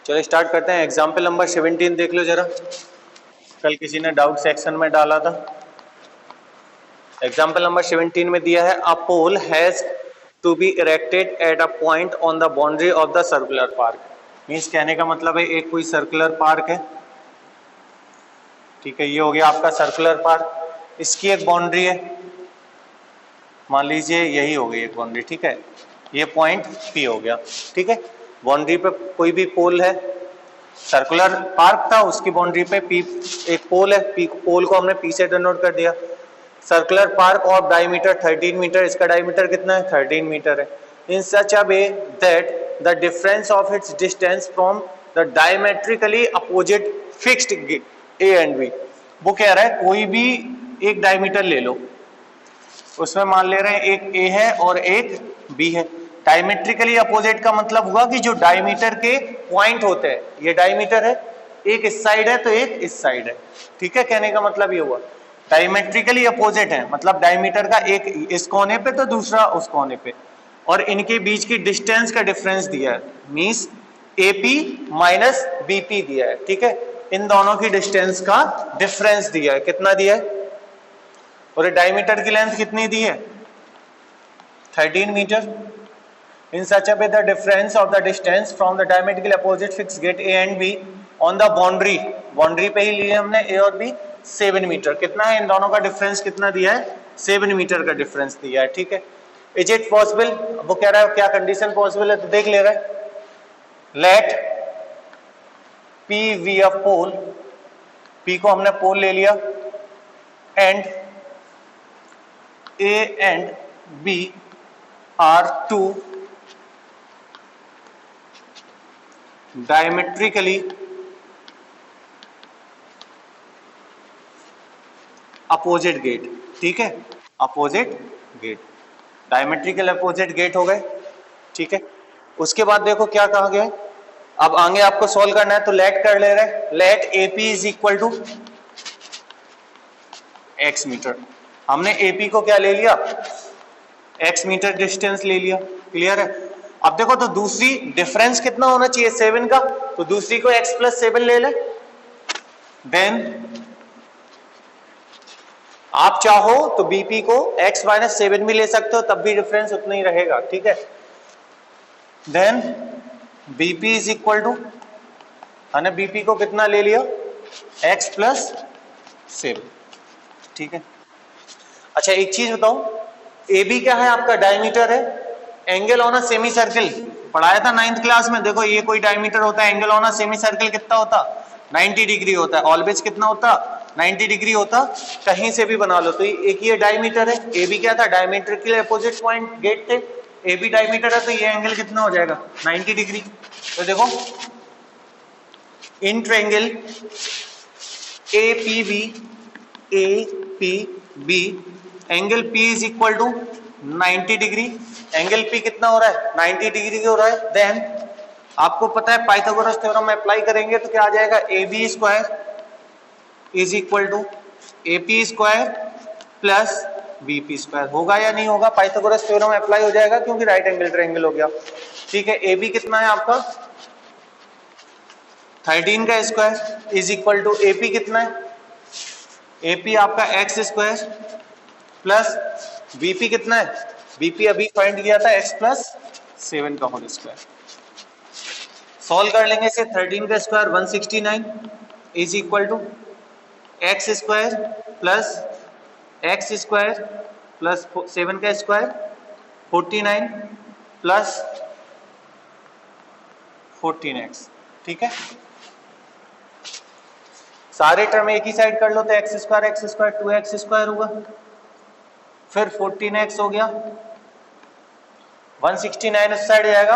चलो स्टार्ट करते हैं। एग्जाम्पल नंबर 17 देख लो जरा, कल किसी ने डाउट सेक्शन में डाला था। एग्जाम्पल नंबर 17 में दिया है, a pole has to be erected at a point on the boundary of the circular park. Means कहने का मतलब है एक कोई सर्कुलर पार्क है, ठीक है, ये हो गया आपका सर्कुलर पार्क, इसकी एक बाउंड्री है, मान लीजिए यही हो गई एक बाउंड्री, ठीक है, ये पॉइंट पी हो गया, ठीक है। बाउंड्री पे कोई भी पोल है, सर्कुलर पार्क था, उसकी बाउंड्री पे पी एक पोल है, पी पोल को हमने पी से डिनोट कर दिया। Circular park of diameter 13 metre, इसका डायमीटर कितना है 13 मीटर है। In such a way that the difference of its distance from the diametrically opposite fixed A and B. वो कह रहा है कोई भी एक डायमीटर ले लो, उसमें मान ले रहे हैं एक ए है और एक बी है। डायमेट्रिकली अपोजिट का मतलब हुआ कि जो डायमीटर के पॉइंट होते हैं, ये डायमीटर है, एक इस साइड है तो एक इस साइड है, ठीक है, कहने का मतलब ये हुआ डायमेट्रिकली अपोजिट है, मतलब डायमीटर का एक इस कोने पे तो दूसरा उस कोने पे, और इनके बीच की डिस्टेंस का डिफरेंस दिया है, मींस एपी माइनस बीपी दिया है, ठीक है, इन दोनों की डिस्टेंस का डिफरेंस दिया है, कितना दिया है, और डायमीटर की लेंथ कितनी दी है 13 metre. In such a way the difference of the distance from the diametrically opposite fixed gate A and B on the boundary, boundary पे ही लिए हमने A और B 7 मीटर, कितना है इन दोनों का डिफरेंस कितना दिया है 7 मीटर का डिफरेंस दिया है, ठीक है। इज इट पॉसिबल, वो कह रहा है क्या कंडीशन पॉसिबल है, तो देख ले रहा है, let P V a pole, P को हमने पोल ले लिया, and A and B are two diametrically opposite gate, ठीक है, opposite gate, diametrical opposite gate हो गए, ठीक है। उसके बाद देखो क्या कहा गया है, अब आगे आपको सॉल्व करना है तो लेट कर ले रहे हैं, let AP is equal to x metre, हमने एपी को क्या ले लिया एक्स मीटर डिस्टेंस ले लिया, क्लियर है। अब देखो तो दूसरी डिफरेंस कितना होना चाहिए 7 का, तो दूसरी को x प्लस 7 ले ले, देन आप चाहो तो बीपी को x माइनस 7 भी ले सकते हो, तब भी डिफरेंस उतना ही रहेगा, ठीक है। Then BP is equal to, हमने बीपी को कितना ले लिया x प्लस 7, ठीक है। अच्छा एक चीज बताओ, ए बी क्या है आपका डायमीटर है, angle on a semi circle पढ़ाया था 9th क्लास में, देखो ये कोई डायमीटर होता है, angle on a semi circle कितना होता 90 डिग्री होता है, ऑलवेज कितना होता 90 डिग्री होता, कहीं से भी बना लो, तो एक ये डायमीटर है, ए बी क्या था डायमीटर के लिए अपोजिट पॉइंट गेट थे, ए बी डायमीटर है तो ये एंगल कितना हो जाएगा 90 डिग्री। तो देखो in triangle A P B angle P is equal to 90 degree, angle P कितना हो रहा है 90 डिग्री हो रहा है। देन आपको पता है पाइथागोरस थ्योरम अप्लाई करेंगे तो क्या आ जाएगा, A B square is equal to A P square plus B P square, होगा या नहीं होगा, पाइथागोरस थ्योरम अप्लाई हो जाएगा क्योंकि राइट एंगल ट्रायंगल हो गया, ठीक है। ए बी कितना है आपका 13 का square is equal to A P कितना है, ए पी आपका एक्स स्क्वायर प्लस बीपी कितना है, बीपी अभी फाइंड किया था x प्लस 7 का होल स्क्वायर, सॉल्व कर लेंगे इसे, 13 का square 169 is equal to x square plus 7 का स्क्वायर 49 प्लस 14x, ठीक है। सारे टर्म एक ही साइड कर लो तो x स्क्वायर 2x स्क्वायर होगा, फिर 14x हो गया, 169 उस साइड जाएगा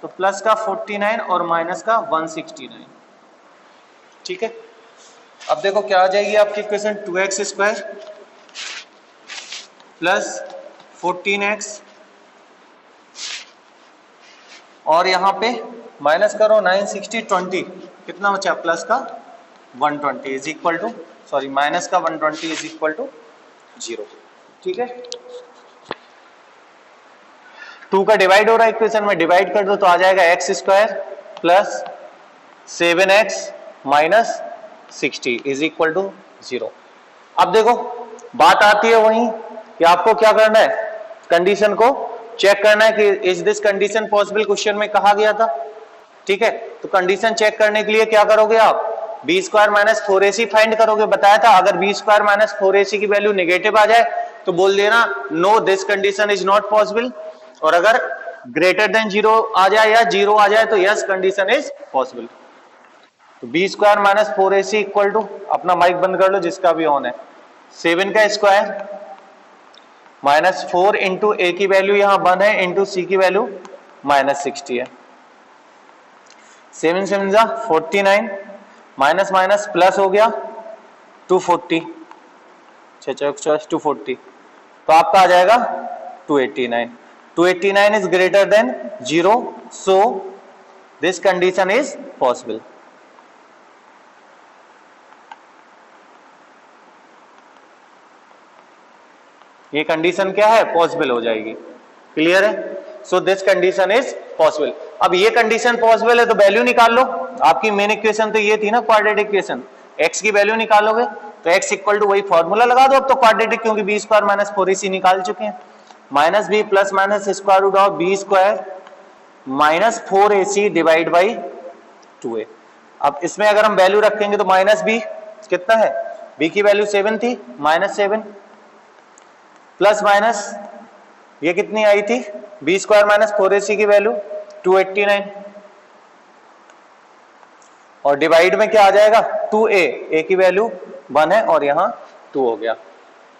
तो प्लस का 49 और माइनस का 169, ठीक है। अब देखो क्या आ जाएगी आपकी equation, 2x square plus 14x और यहाँ पे माइनस करो 960 20, कितना बचा प्लस का 120 is equal to, sorry minus का 120 इज इक्वल टू 0, ठीक है। 2 का डिवाइड हो रहा है इक्वेशन में, डिवाइड कर दो तो आ जाएगा x square plus 7x minus 60 is equal to 0। अब देखो बात आती है वहीं कि आपको क्या करना है, कंडीशन को चेक करना है कि is this condition possible, question में कहा गया था। ठीक है, तो कंडीशन चेक करने के लिए क्या करोगे आप, B square minus 4ac find करोगे। बताया था अगर बी स्क्वायर माइनस 4ac की वैल्यू नेगेटिव आ जाए तो बोल देना no this condition is not possible, और अगर ग्रेटर देन 0 आ जाए या 0 आ जाए तो यस कंडीशन इज पॉसिबल। तो B square minus 4ac equal to, अपना माइक बंद कर लो जिसका भी ऑन है, 7 का स्क्वायर माइनस 4 इंटू ए की वैल्यू यहां 1 है इंटू सी की वैल्यू माइनस 60 है। 7 7 जा 49 माइनस माइनस प्लस हो गया 240, 240, तो आपका आ जाएगा 289। 289 is greater than 0, so this condition is possible. ये कंडीशन क्या है, पॉसिबल हो जाएगी। क्लियर है, so this condition is possible. अब ये कंडीशन पॉसिबल है तो वैल्यू निकाल लो। आपकी मेन इक्वेशन तो ये थी ना, क्वाड्रेटिक इक्वेशन, x की वैल्यू निकालोगे तो x इक्वल टू वही फॉर्मूला लगा दो अब तो क्वाड्रेटिक, क्योंकि बी स्क्वायर माइनस 4ac निकाल चुके हैं। Minus B plus minus square root of B square minus 4ac divide by 2a। अब इसमें अगर हम वैल्यू रखेंगे तो माइनस बी कितना है, b की वैल्यू 7 थी, माइनस 7 प्लस माइनस ये कितनी आई थी, बी स्क्वायर माइनस 4ac की वैल्यू 289, और डिवाइड में क्या आ जाएगा 2a, a की वैल्यू 1 है और यहां 2 हो गया।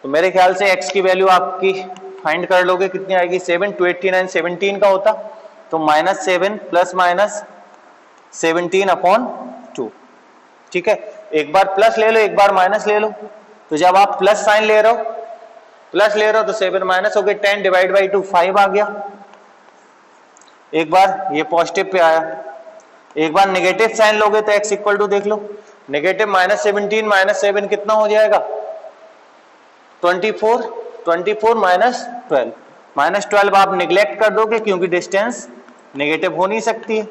तो मेरे ख्याल से x की वैल्यू आपकी फाइंड कर लोगे, कितनी आएगी 7, 289 17 का होता तो माइनस 7 प्लस माइनस 17 अपॉन 2। ठीक है, एक बार प्लस ले लो एक बार माइनस ले लो, तो जब आप प्लस साइन ले रहे हो तो 7 माइनस हो गए, 10 डिवाइड बाई 2 5 आ गया। एक बार ये पॉजिटिव पे आया, एक बार नेगेटिव साइन लोगे तो x इक्वल टू देख लो, नेगेटिव माइनस 17 माइनस 7 कितना हो जाएगा 24, 24 माइनस 12, माइनस 12 आप निगलेक्ट कर दोगे क्योंकि डिस्टेंस नेगेटिव हो नहीं सकती है,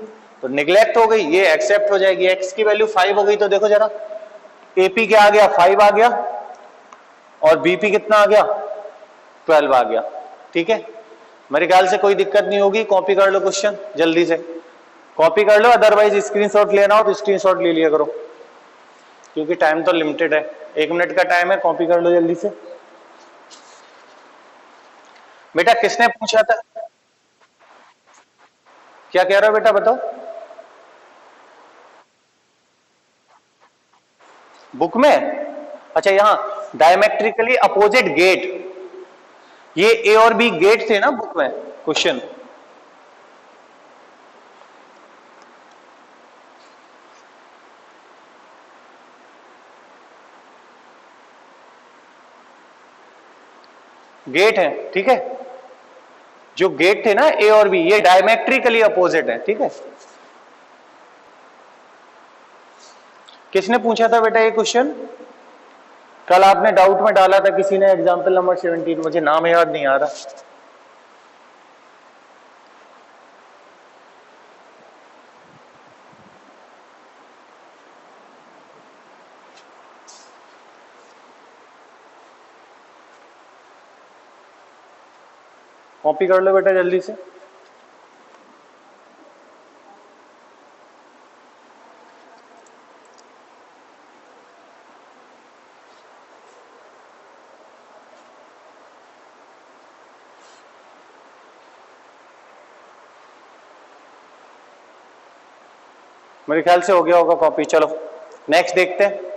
तो निगलेक्ट हो गई, ये एक्सेप्ट हो जाएगी। x की वैल्यू 5 हो गई तो देखो जरा, AP क्या आ गया 5 आ गया और BP कितना आ गया 12 आ गया। ठीक है, मेरे ख्याल से कोई दिक्कत नहीं होगी। कॉपी कर लो क्वेश्चन, जल्दी से कॉपी कर लो, अदरवाइज स्क्रीनशॉट लेना हो तो स्क्रीनशॉट ले लिया करो क्योंकि टाइम तो लिमिटेड है, 1 मिनट का टाइम है। कॉपी कर लो जल्दी से। बेटा किसने पूछा था, क्या कह रहे हो बेटा बताओ। बुक में, अच्छा यहां डायमेट्रिकली अपोजिट गेट, ये ए और बी गेट थे ना बुक में क्वेश्चन। गेट है, ठीक है, जो गेट थे ना ए और बी ये डायमेट्रिकली अपोजिट है। ठीक है, किसने पूछा था बेटा ये क्वेश्चन, कल आपने डाउट में डाला था किसी ने, एग्जाम्पल नंबर 17, मुझे नाम याद नहीं आ रहा। कॉपी कर लो बेटा जल्दी से। मेरे ख्याल से हो गया होगा कॉपी। चलो नेक्स्ट देखते हैं।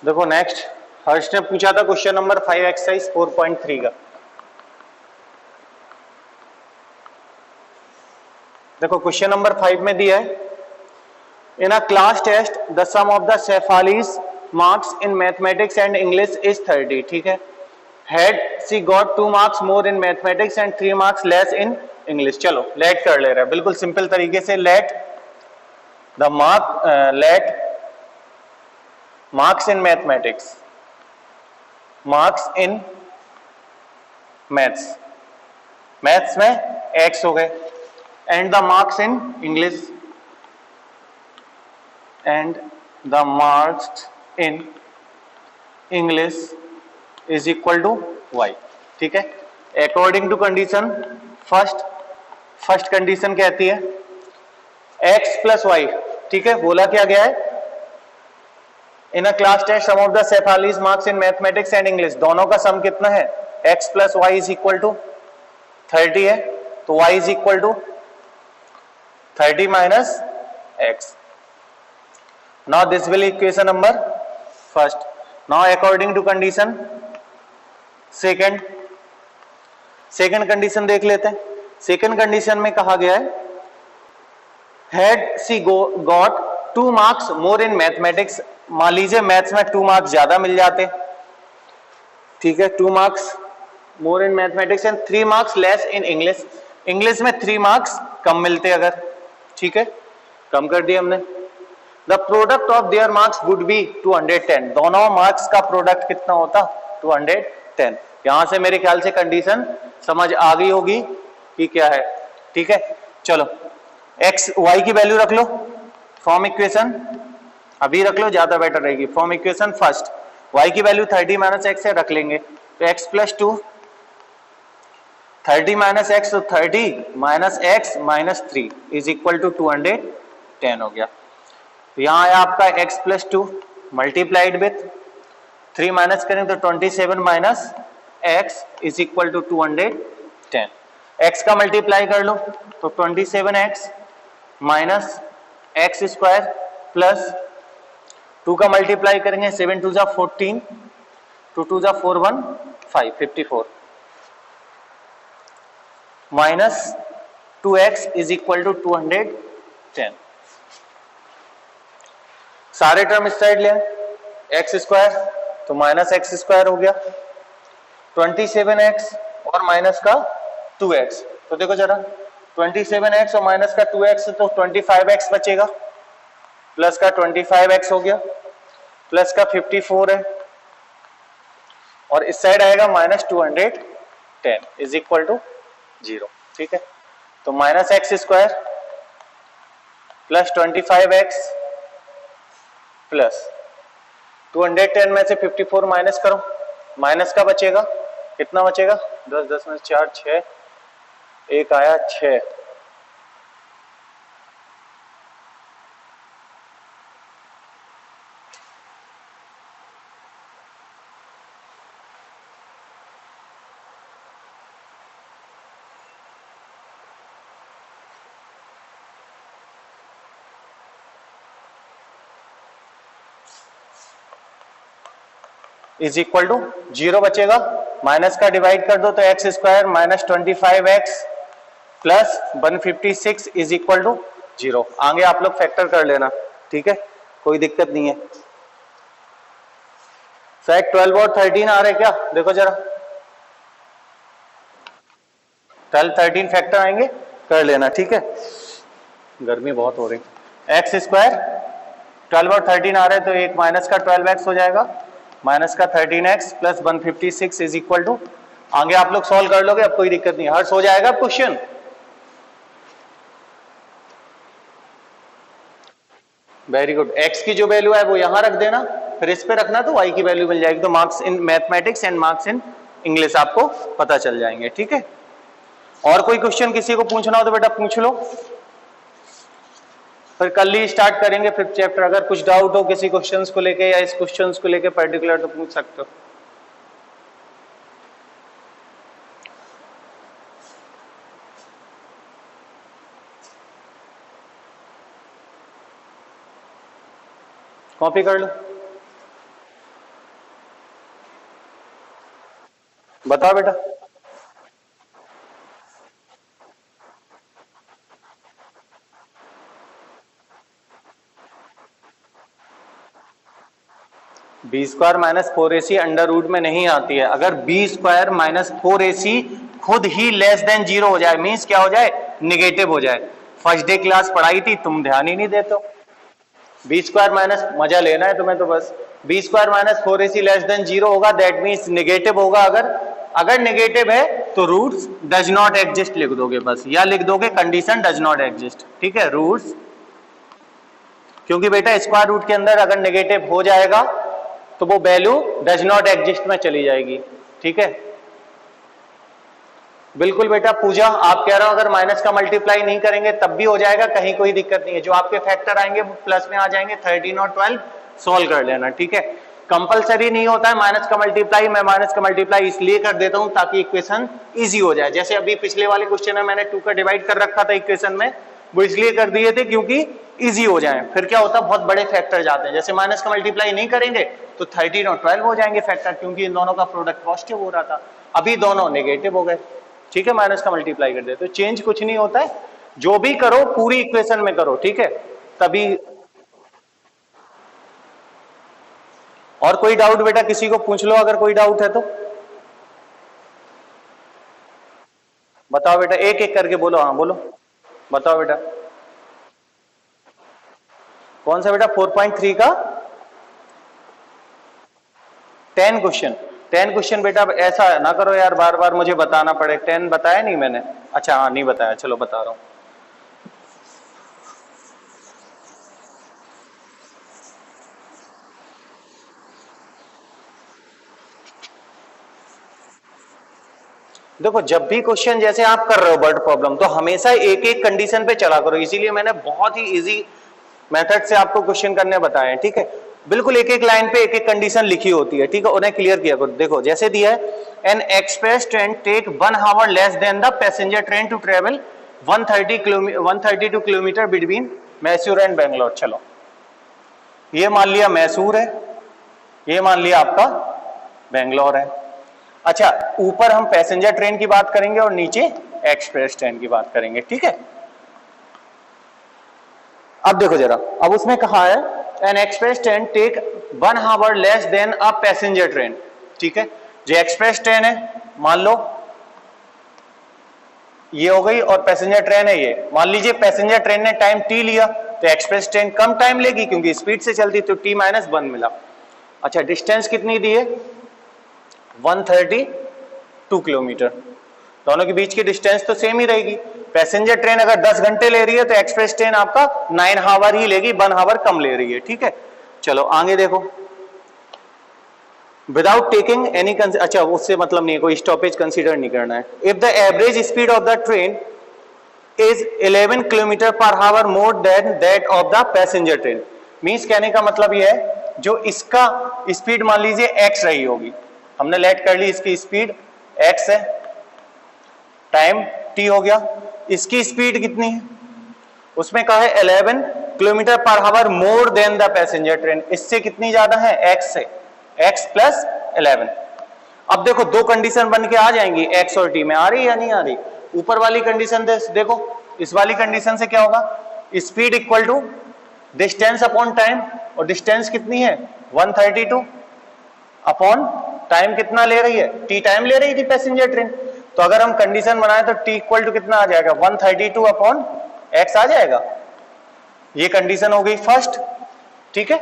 देखो नेक्स्ट हर्ष ने पूछा था क्वेश्चन नंबर 5 एक्सरसाइज 4.3 का। देखो क्वेश्चन नंबर 5 में दिया है In a class test, the sum of the Cephali's marks in mathematics and English is 30. ठीक है. Had she got 2 marks more in mathematics and 3 marks less in English. चलो let कर ले रहा है बिल्कुल सिंपल तरीके से. let marks in mathematics, marks in maths में x हो गए, and the marks in English, and the marks in English is equal to y. ठीक है. According to condition first condition कहती है x प्लस वाई. ठीक है. बोला क्या गया है in a class test sum of the Shefali's marks in mathematics and English, दोनों का सम कितना है x plus y is equal to 30 है, तो y is equal to 30 minus x. Now this will equation number first. Now according to condition second condition देख लेते हैं. Second condition में कहा गया है had she got 2 marks more in mathematics. मान लीजिए मैथ्स में 2 मार्क्स ज्यादा मिल जाते. ठीक है. 2 marks more in mathematics and 3 marks less in English. English में 3 मार्क्स कम मिलते अगर. ठीक है. कम कर दिए हमने. The product of their marks would be 210. दोनों मार्क्स का प्रोडक्ट कितना होता 210. यहां से मेरे ख्याल से कंडीशन समझ आ गई होगी कि क्या है. ठीक है. चलो x y की वैल्यू रख लो फॉर्म इक्वेशन, अभी रख लो ज्यादा बेटर रहेगी. फॉर्म इक्वेशन फर्स्ट y की वैल्यू 30 माइनस एक्स है, रख लेंगे तो x प्लस 2 30 माइनस एक्स, तो 30 minus x minus 3 is equal to 210 हो गया. तो यहाँ है आपका x plus 2 multiplied with 3 minus करें तो 27 minus x is equal to 210. x का मल्टीप्लाई कर लो तो 27x minus x square plus 2 का मल्टीप्लाई करेंगे 7 2 जा 14, 2 2 जा 4 1 5 54 minus 2x is equal to 210. सारे टर्म इस साइड ले एक्स स्क्वायर तो माइनस एक्स स्क्वायर हो गया 27x और माइनस का 2x. तो देखो जरा 27x और माइनस का 2x तो 25x बचेगा, प्लस का 25x हो गया, प्लस का 54 है और इस साइड आएगा माइनस 210 इज इक्वल टू 0. ठीक है. तो minus x square plus 25x plus 210 में से 54 माइनस करो, माइनस का बचेगा कितना बचेगा 10 10 में 4 6 एक आया 6. इज इक्वल टू 0 बचेगा. माइनस का डिवाइड कर दो तो x square minus 25x plus 156 is equal to 0. आगे आप लोग फैक्टर कर लेना. ठीक है. कोई दिक्कत नहीं है. फैक्ट 12 और 13 आ रहे क्या देखो जरा. 12 13 फैक्टर आएंगे कर लेना. ठीक है. गर्मी बहुत हो रही. एक्स स्क्वायर 12 और 13 आ रहे तो एक माइनस का 12x हो जाएगा, माइनस का 13x plus 156 is equal to. आगे आप लोग सॉल्व कर लोगे, अब कोई दिक्कत नहीं. हर्ष हो जाएगा क्वेश्चन. Very good. x की जो वैल्यू है वो यहां रख देना, फिर इस पे रखना तो y की वैल्यू मिल जाएगी. तो marks in mathematics and marks in English आपको पता चल जाएंगे. ठीक है. और कोई क्वेश्चन किसी को पूछना हो तो बेटा पूछ लो, फिर कल ही स्टार्ट करेंगे फिर चैप्टर. अगर कुछ डाउट हो किसी क्वेश्चंस को लेके या इस क्वेश्चंस को लेके पर्टिकुलर तो पूछ सकते हो. कॉपी कर लो. बताओ बेटा. B square minus 4ac under root में नहीं आती है। अगर बी स्क्वायर माइनस 4ac खुद ही लेस देन 0 हो जाए, मीन्स क्या हो जाए, निगेटिव हो जाए। फर्स्ट डे क्लास पढ़ाई थी, तुम ध्यान ही नहीं देते हो। बी स्क्वायर माइनस, मजा लेना है तुम्हें तो बस, B square minus 4ac less than 0 होगा, दैट मीन्स निगेटिव होगा। अगर निगेटिव है तो रूट्स डज नॉट एग्जिस्ट लिख दोगे बस, या लिख दोगे कंडीशन डज नॉट एग्जिस्ट, ठीक है। रूट्स, क्योंकि बेटा स्क्वायर रूट के अंदर अगर नेगेटिव हो जाएगा तो वो वैल्यू डज नॉट एग्जिस्ट में चली जाएगी, ठीक है। बिल्कुल बेटा पूजा, आप कह रहे हो अगर माइनस का मल्टीप्लाई नहीं करेंगे तब भी हो जाएगा, कहीं कोई दिक्कत नहीं है। जो आपके फैक्टर आएंगे वो प्लस में आ जाएंगे, 13 और 12 सॉल्व कर लेना, ठीक है। कंपलसरी नहीं होता है माइनस का मल्टीप्लाई, मैं माइनस का मल्टीप्लाई इसलिए कर देता हूं ताकि इक्वेशन इजी हो जाए। जैसे अभी पिछले वाले क्वेश्चन में मैंने 2 का डिवाइड कर रखा था इक्वेशन में, वो इसलिए कर दिए थे क्योंकि इजी हो जाए। फिर क्या होता है, बहुत बड़े फैक्टर जाते हैं। जैसे माइनस का मल्टीप्लाई नहीं करेंगे तो 13 और 12 हो जाएंगे फैक्टर, क्योंकि इन दोनों का प्रोडक्ट पॉजिटिव हो रहा था, अभी दोनों नेगेटिव हो गए, ठीक है। माइनस का मल्टीप्लाई कर दे तो चेंज कुछ नहीं होता है, जो भी करो पूरी इक्वेशन में करो, ठीक है, तभी। और कोई डाउट बेटा किसी को पूछ लो अगर कोई डाउट है तो बताओ बेटा, एक एक करके बोलो। हाँ बोलो, बताओ बेटा। कौन सा बेटा? 4.3 का 10 क्वेश्चन। 10 क्वेश्चन बेटा ऐसा ना करो यार, बार बार मुझे बताना पड़े। 10 बताया नहीं मैंने? अच्छा हाँ नहीं बताया, चलो बता रहा हूं। देखो जब भी क्वेश्चन जैसे आप कर रहे हो वर्ड प्रॉब्लम, तो हमेशा एक एक कंडीशन पे चला करो, इसीलिए मैंने बहुत ही इजी मेथड से आपको क्वेश्चन करने बताए हैं, ठीक है। बिल्कुल एक एक लाइन पे एक एक कंडीशन लिखी होती है, ठीक है, उन्हें क्लियर किया करो। देखो जैसे दिया है, an express train take 1 hour less than the passenger train to travel 132 kilometre between Mysore and Bangalore. चलो ये मान लिया मैसूर है, ये मान लिया आपका बेंगलोर है। अच्छा ऊपर हम पैसेंजर ट्रेन की बात करेंगे और नीचे एक्सप्रेस ट्रेन की बात करेंगे, ठीक है। अब देखो जरा, अब उसमें कहा है an express train take 1 hour less than a passenger train, ठीक है। जो एक्सप्रेस ट्रेन है मान लो ये हो गई, और पैसेंजर ट्रेन है ये। मान लीजिए पैसेंजर ट्रेन ने टाइम टी लिया तो एक्सप्रेस ट्रेन कम टाइम लेगी क्योंकि स्पीड से चलती, तो t-1 मिला। अच्छा डिस्टेंस कितनी दी है? 132 किलोमीटर। दोनों के बीच की डिस्टेंस तो सेम ही रहेगी। पैसेंजर ट्रेन अगर 10 घंटे ले रही है तो एक्सप्रेस ट्रेन आपका 9 आवर ही लेगी, 1 आवर कम ले रही है, ठीक है। चलो आगे देखो, विदाउट टेकिंग एनी, अच्छा उससे मतलब नहीं है, कोई स्टॉपेज कंसीडर नहीं करना है। If the average speed of the train is 11 kilometre per hour more than that of the passenger train, means कहने का मतलब यह है जो इसका स्पीड मान लीजिए x रही होगी, हमने लेट कर ली इसकी स्पीड x है, टाइम t हो गया, इसकी स्पीड कितनी है? उसमें कहा है 11 kilometre per hour more than the passenger train, इससे कितनी ज्यादा है? x से, x प्लस 11। अब देखो दो कंडीशन बन के आ जाएंगी, x और t में। आ रही या नहीं आ रही? ऊपर वाली कंडीशन देखो, इस वाली कंडीशन से क्या होगा? Speed equal to distance upon time, और डिस्टेंस कितनी है? 132 अपॉन टाइम कितना ले रही है? t टाइम ले रही थी पैसेंजर ट्रेन, तो अगर हम कंडीशन बनाए तो t इक्वल टू कितना आ जाएगा? 132 अपॉन x आ जाएगा। ये कंडीशन हो गई फर्स्ट, ठीक है।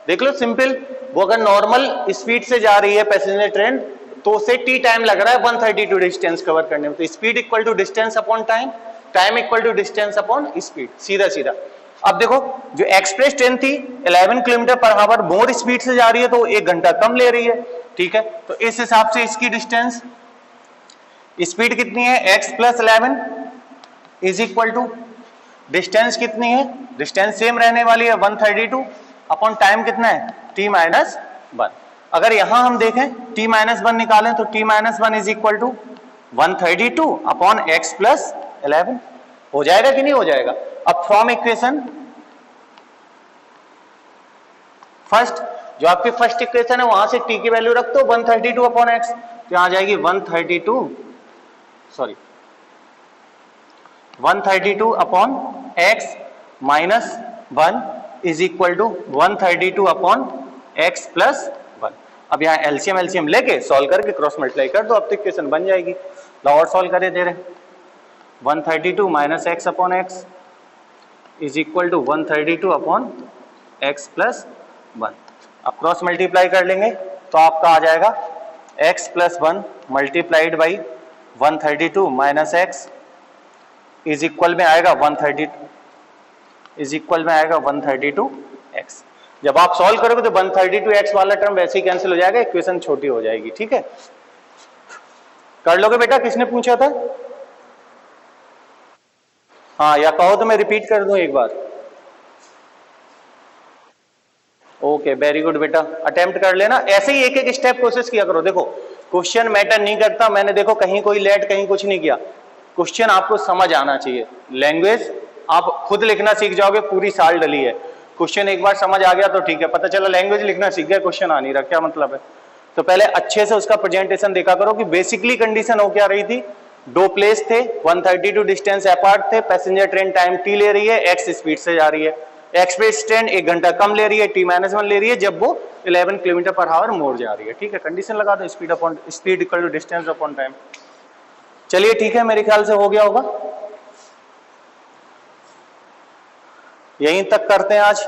देख लो सिंपल, वो अगर नॉर्मल स्पीड से जा रही है पैसेंजर ट्रेन तो उसे t टाइम लग रहा है 132 डिस्टेंस कवर करने में, तो speed equal to distance upon time, time equal to distance upon speed, सीधा सीधा। अब देखो जो एक्सप्रेस ट्रेन थी 11 kilometre per hour more speed से जा रही है तो 1 घंटा कम ले रही है, ठीक है। तो इस हिसाब से इसकी डिस्टेंस, स्पीड कितनी है? x plus 11 is equal to distance कितनी है? डिस्टेंस सेम रहने वाली है 132 अपॉन टाइम कितना है? t-1। अगर यहां हम देखें t-1 निकालें तो t-1 is equal to 132 upon x plus 11। हो जाएगा कि नहीं हो जाएगा? अब फ्रॉम इक्वेशन फर्स्ट, जो आपकी फर्स्ट इक्वेशन है वहां से t की वैल्यू रख दो 132 अपॉन x, तो यहां आ जाएगी 132 upon x minus 1 is equal to 132 upon x plus अब यहाँ एलसीएम एलसीएम लेके सॉल्व करके क्रॉस मल्टीप्लाई कर दो, अब तो इक्वेशन बन जाएगी। लो और सॉल्व करे दे रहे 132 minus x upon x is equal to 132 upon x plus 1। अब क्रॉस मल्टीप्लाई कर लेंगे तो आपका आ जाएगा x plus 1 multiplied by 132 minus x is equal में आएगा 132 x। जब आप सॉल्व करोगे तो 132x वाला टर्म वैसे ही कैंसिल हो जाएगा, इक्वेशन छोटी हो जाएगी। ठीक है, कर लोगे बेटा? किसने पूछा था? हाँ, या कहो तो मैं रिपीट कर दूं एक बार। ओके, वेरी गुड बेटा, अटेम्प्ट कर लेना। ऐसे ही एक एक स्टेप कोशिश किया करो। देखो क्वेश्चन मैटर नहीं करता, मैंने देखो कहीं कोई लेट कहीं कुछ नहीं किया, क्वेश्चन आपको समझ आना चाहिए। लैंग्वेज आप खुद लिखना सीख जाओगे, पूरी साल डली है। क्वेश्चन एक बार समझ आ गया तो ठीक है, पता चला लैंग्वेज लिखना सीख गया, क्वेश्चन आ नहीं रहा, क्या मतलब है? तो पहले अच्छे से उसका प्रेजेंटेशन देखा करो कि बेसिकली कंडीशन हो क्या रही थी। दो प्लेस थे, 132 डिस्टेंस अपार्ट थे, पैसेंजर ट्रेन टाइम टी ले रही है, एक्स स्पीड से जा रही है, एक्सप्रेस ट्रेन 1 घंटा कम ले रही है, t-1 ले रही है जब वो 11 किलोमीटर पर आवर मोड़ जा रही है। ठीक है, कंडीशन लगा दो, speed equal to distance upon time. चलिए ठीक है, मेरे ख्याल से हो गया होगा। यहीं तक करते हैं आज।